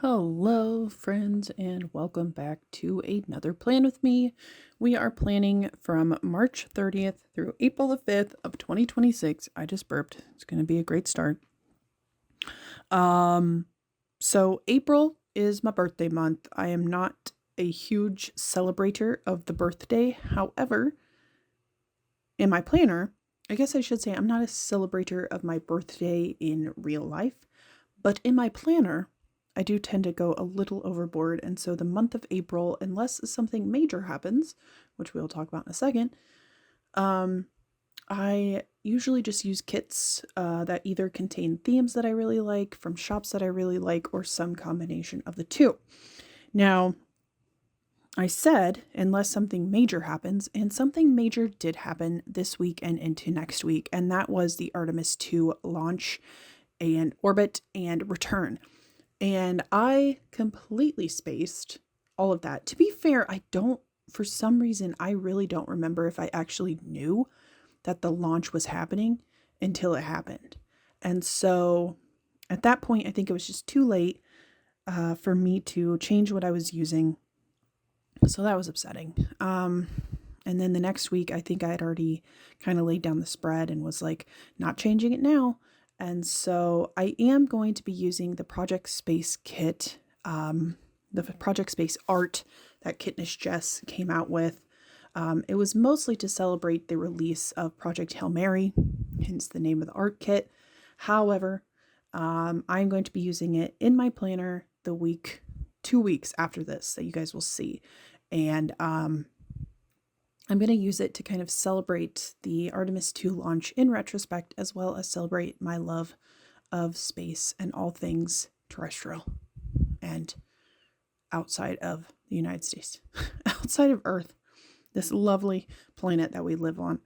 Hello, friends, and welcome back to another plan with me. We are planning from March 30th through April the 5th of 2026. I just burped. It's going to be a great start. So April is my birthday month. I am not a huge celebrator of the birthday. However, in my planner, I guess I should say I'm not a celebrator of my birthday in real life, but in my planner, I do tend to go a little overboard. And so the month of April, unless something major happens, which we'll talk about in a second, I usually just use kits that either contain themes that I really like from shops that I really like or some combination of the two. Now, I said, unless something major happens, and something major did happen this week and into next week, and that was the Artemis II launch and orbit and return. And I completely spaced all of that. To be fair, for some reason, I really don't remember if I actually knew that the launch was happening until it happened. And so at that point, I think it was just too late for me to change what I was using. So that was upsetting. And then the next week, I think I had already kind of laid down the spread and was like, not changing it now. And so I am going to be using the Project Space kit, the Project Space art that Kitnish Jess came out with. It was mostly to celebrate the release of Project Hail Mary, hence the name of the art kit. However, I'm going to be using it in my planner 2 weeks after this that you guys will see. And I'm going to use it to kind of celebrate the Artemis II launch in retrospect, as well as celebrate my love of space and all things terrestrial and outside of the United States, outside of Earth, this lovely planet that we live on.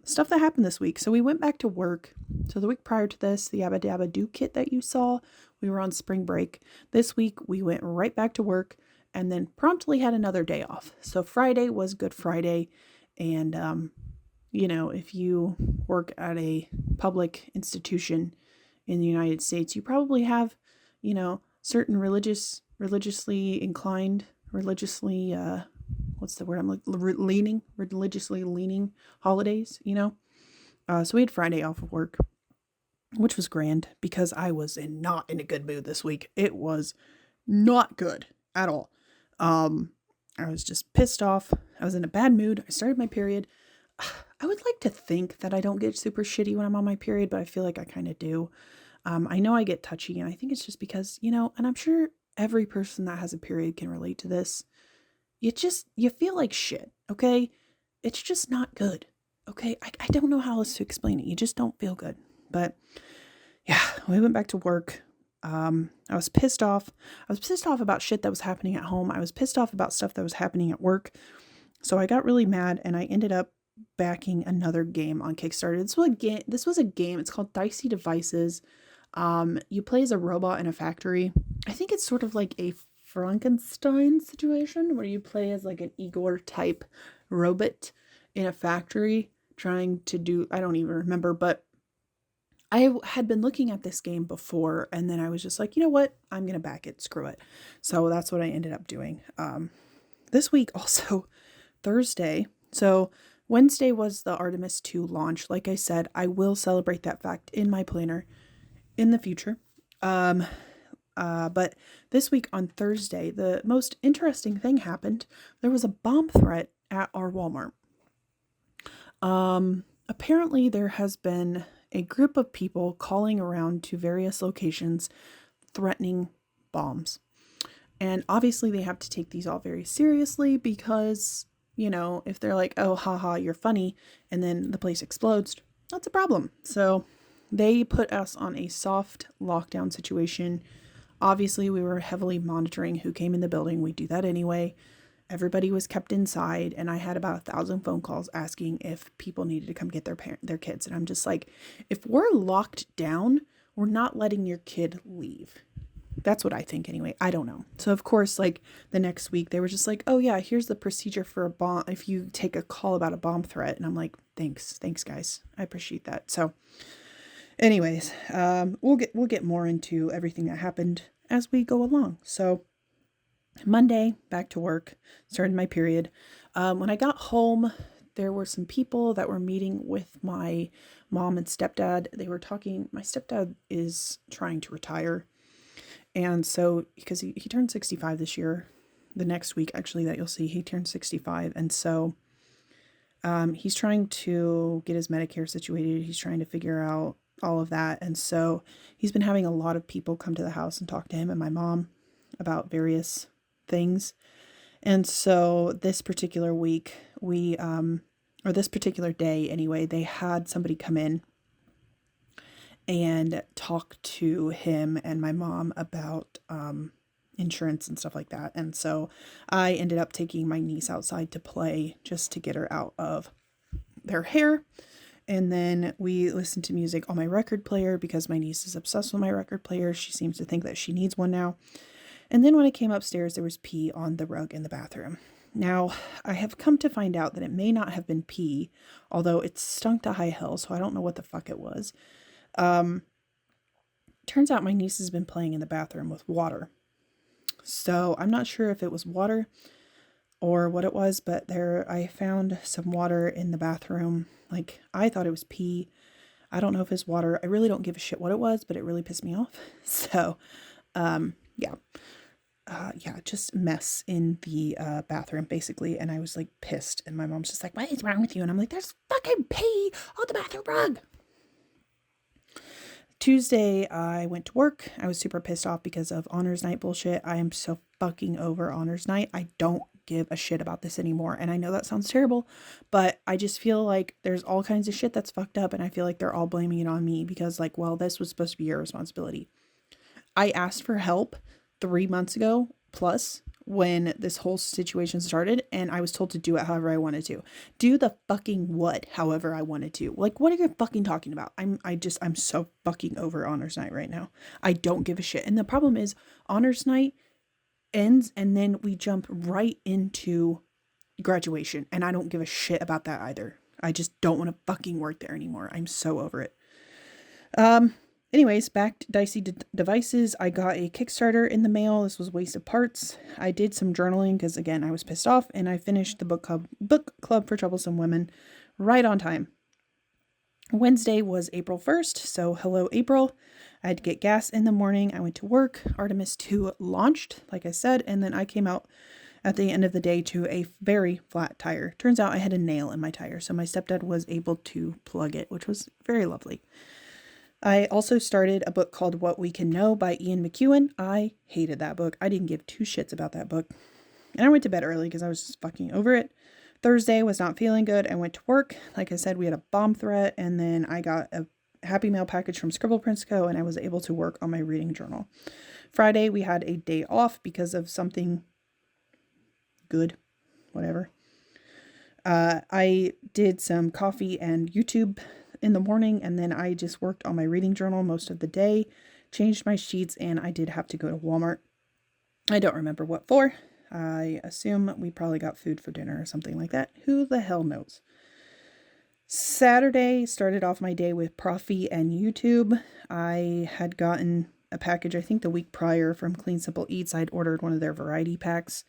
Stuff that happened this week. So we went back to work. So the week prior to this, the Yabba Dabba Doo kit that you saw, we were on spring break. This week, we went right back to work and then promptly had another day off. So Friday was Good Friday. And, if you work at a public institution in the United States, you probably have, certain religiously inclined, what's the word I'm like, religiously leaning holidays, So we had Friday off of work, which was grand because I was not in a good mood this week. It was not good at all. I was just pissed off. I was in a bad mood. I started my period. I would like to think that I don't get super shitty when I'm on my period, but I feel like I kind of do. I know I get touchy, and I think it's just because, and I'm sure every person that has a period can relate to this. You feel like shit, okay? It's just not good, okay? I don't know how else to explain it. You just don't feel good. But yeah, we went back to work. I was pissed off. I was pissed off about shit that was happening at home. I was pissed off about stuff that was happening at work. So I got really mad and I ended up backing another game on Kickstarter. This was a game. It's called Dicey Devices. You play as a robot in a factory. I think it's sort of like a Frankenstein situation where you play as like an Igor type robot in a factory trying to do, I don't even remember, but I had been looking at this game before, and then I was just like, you know what? I'm going to back it. Screw it. So that's what I ended up doing. This week also, Thursday. So Wednesday was the Artemis II launch. Like I said, I will celebrate that fact in my planner in the future. But this week on Thursday, the most interesting thing happened. There was a bomb threat at our Walmart. Apparently there has been a group of people calling around to various locations threatening bombs. And obviously they have to take these all very seriously because, if they're like, oh, haha, you're funny, and then the place explodes, that's a problem. So they put us on a soft lockdown situation. Obviously, we were heavily monitoring who came in the building. We do that anyway. Everybody was kept inside, and I had about 1,000 phone calls asking if people needed to come get their kids. And I'm just like, if we're locked down, we're not letting your kid leave. That's what I think anyway. I don't know. So of course, like the next week, they were just like, oh yeah, here's the procedure for a bomb. If you take a call about a bomb threat. And I'm like, thanks guys. I appreciate that. So anyways, we'll get more into everything that happened as we go along. So Monday, back to work, started my period. When I got home, there were some people that were meeting with my mom and stepdad. They were talking. My stepdad is trying to retire. And so, because he turned 65 this year, the next week, actually, that you'll see, he turned 65. And so he's trying to get his Medicare situated. He's trying to figure out all of that. And so he's been having a lot of people come to the house and talk to him and my mom about various things. And so this particular week, or this particular day anyway, they had somebody come in and talk to him and my mom about insurance and stuff like that. And so I ended up taking my niece outside to play just to get her out of their hair. And then we listened to music on my record player because my niece is obsessed with my record player. She seems to think that she needs one now. And then when I came upstairs, there was pee on the rug in the bathroom. Now, I have come to find out that it may not have been pee, although it stunk to high hell, so I don't know what the fuck it was. Turns out my niece has been playing in the bathroom with water. So I'm not sure if it was water or what it was, but I found some water in the bathroom. Like, I thought it was pee. I don't know if it's water. I really don't give a shit what it was, but it really pissed me off. So, yeah. Just mess in the bathroom, basically. And I was, like, pissed. And my mom's just like, what is wrong with you? And I'm like, there's fucking pee on the bathroom rug. Tuesday, I went to work. I was super pissed off because of honors night bullshit. I am so fucking over honors night. I don't give a shit about this anymore. And I know that sounds terrible, but I just feel like there's all kinds of shit that's fucked up. And I feel like they're all blaming it on me because, like, well, this was supposed to be your responsibility. I asked for help 3 months ago plus when this whole situation started, and I was told to do it however I wanted to. Do the fucking what however I wanted to. Like, what are you fucking talking about? I'm so fucking over honors night right now. I don't give a shit. And the problem is honors night ends and then we jump right into graduation, and I don't give a shit about that either. I just don't want to fucking work there anymore. I'm so over it. Anyways, back to Dicey Devices. I got a Kickstarter in the mail. This was a waste of parts. I did some journaling because, again, I was pissed off, and I finished the book club for Troublesome Women right on time. Wednesday was April 1st, so hello, April. I had to get gas in the morning. I went to work. Artemis II launched, like I said, and then I came out at the end of the day to a very flat tire. Turns out I had a nail in my tire, so my stepdad was able to plug it, which was very lovely. I also started a book called What We Can Know by Ian McEwan. I hated that book. I didn't give two shits about that book. And I went to bed early because I was just fucking over it. Thursday was not feeling good. I went to work. Like I said, we had a bomb threat. And then I got a Happy Mail package from Scribble Prince Co. And I was able to work on my reading journal. Friday, we had a day off because of something good. Whatever. I did some coffee and YouTube in the morning, and then I just worked on my reading journal most of the day, changed my sheets, and I did have to go to Walmart. I don't remember what for. I assume we probably got food for dinner or something like that. Who the hell knows? Saturday started off my day with Profi and YouTube. I had gotten a package, I think the week prior, from Clean Simple Eats. I'd ordered one of their variety packs.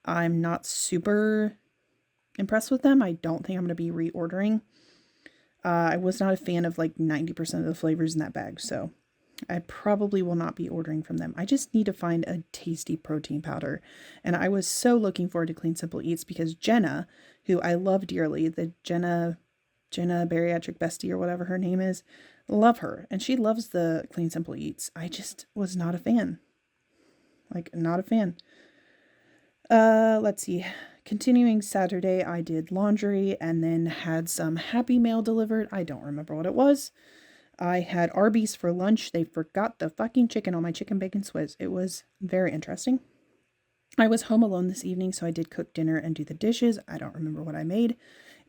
I'm not super impressed with them. I don't think I'm going to be reordering. I was not a fan of like 90% of the flavors in that bag, so I probably will not be ordering from them. I just need to find a tasty protein powder, and I was so looking forward to Clean Simple Eats because Jenna, who I love dearly, the Jenna Bariatric Bestie or whatever her name is, love her, and she loves the Clean Simple Eats. I just was not a fan. Like, not a fan. Let's see. Continuing Saturday, I did laundry and then had some Happy Mail delivered. I don't remember what it was. I had Arby's for lunch. They forgot the fucking chicken on my chicken bacon Swiss. It was very interesting. I was home alone this evening, so I did cook dinner and do the dishes. I don't remember what I made.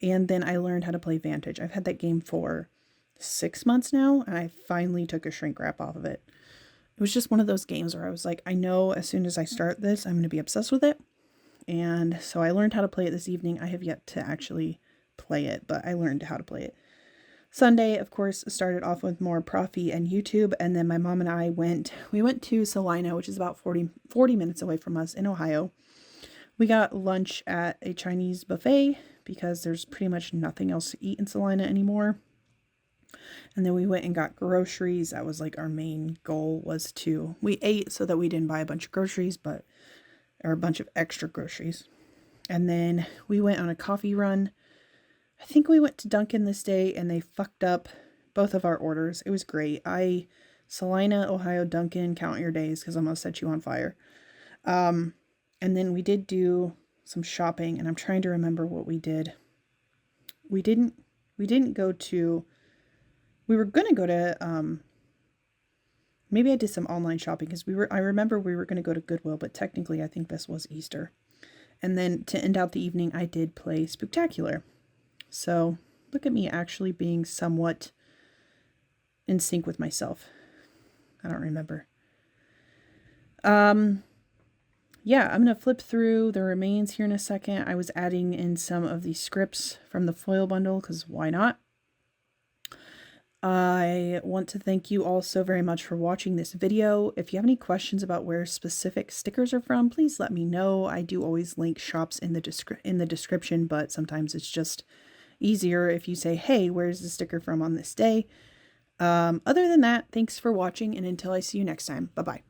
And then I learned how to play Vantage. I've had that game for 6 months now, and I finally took a shrink wrap off of it. It was just one of those games where I was like, I know as soon as I start this, I'm going to be obsessed with it. And so I learned how to play it this evening. I have yet to actually play it, but I learned how to play it. Sunday, of course, started off with more Profi and YouTube, and then my mom and I went to Salina, which is about 40 minutes away from us in Ohio. We got lunch at a Chinese buffet because there's pretty much nothing else to eat in Salina anymore. And then we went and got groceries. That was like our main goal, was we ate so that we didn't buy a bunch of groceries, or a bunch of extra groceries. And then we went on a coffee run. I think we went to Dunkin' this day and they fucked up both of our orders. It was great. Salina, Ohio, Dunkin', count your days because I'm going to set you on fire. And then we did do some shopping, and I'm trying to remember what we did. We didn't go to, we were going to go to, maybe I did some online shopping because I remember we were going to go to Goodwill, but technically I think this was Easter. And then to end out the evening, I did play Spooktacular. So look at me actually being somewhat in sync with myself. I don't remember. Yeah, I'm going to flip through the remains here in a second. I was adding in some of the scripts from the foil bundle because why not? I want to thank you all so very much for watching this video. If you have any questions about where specific stickers are from, please let me know. I do always link shops in the description, but sometimes it's just easier if you say, hey, where's the sticker from on this day? Other than that, thanks for watching, and until I see you next time, bye-bye.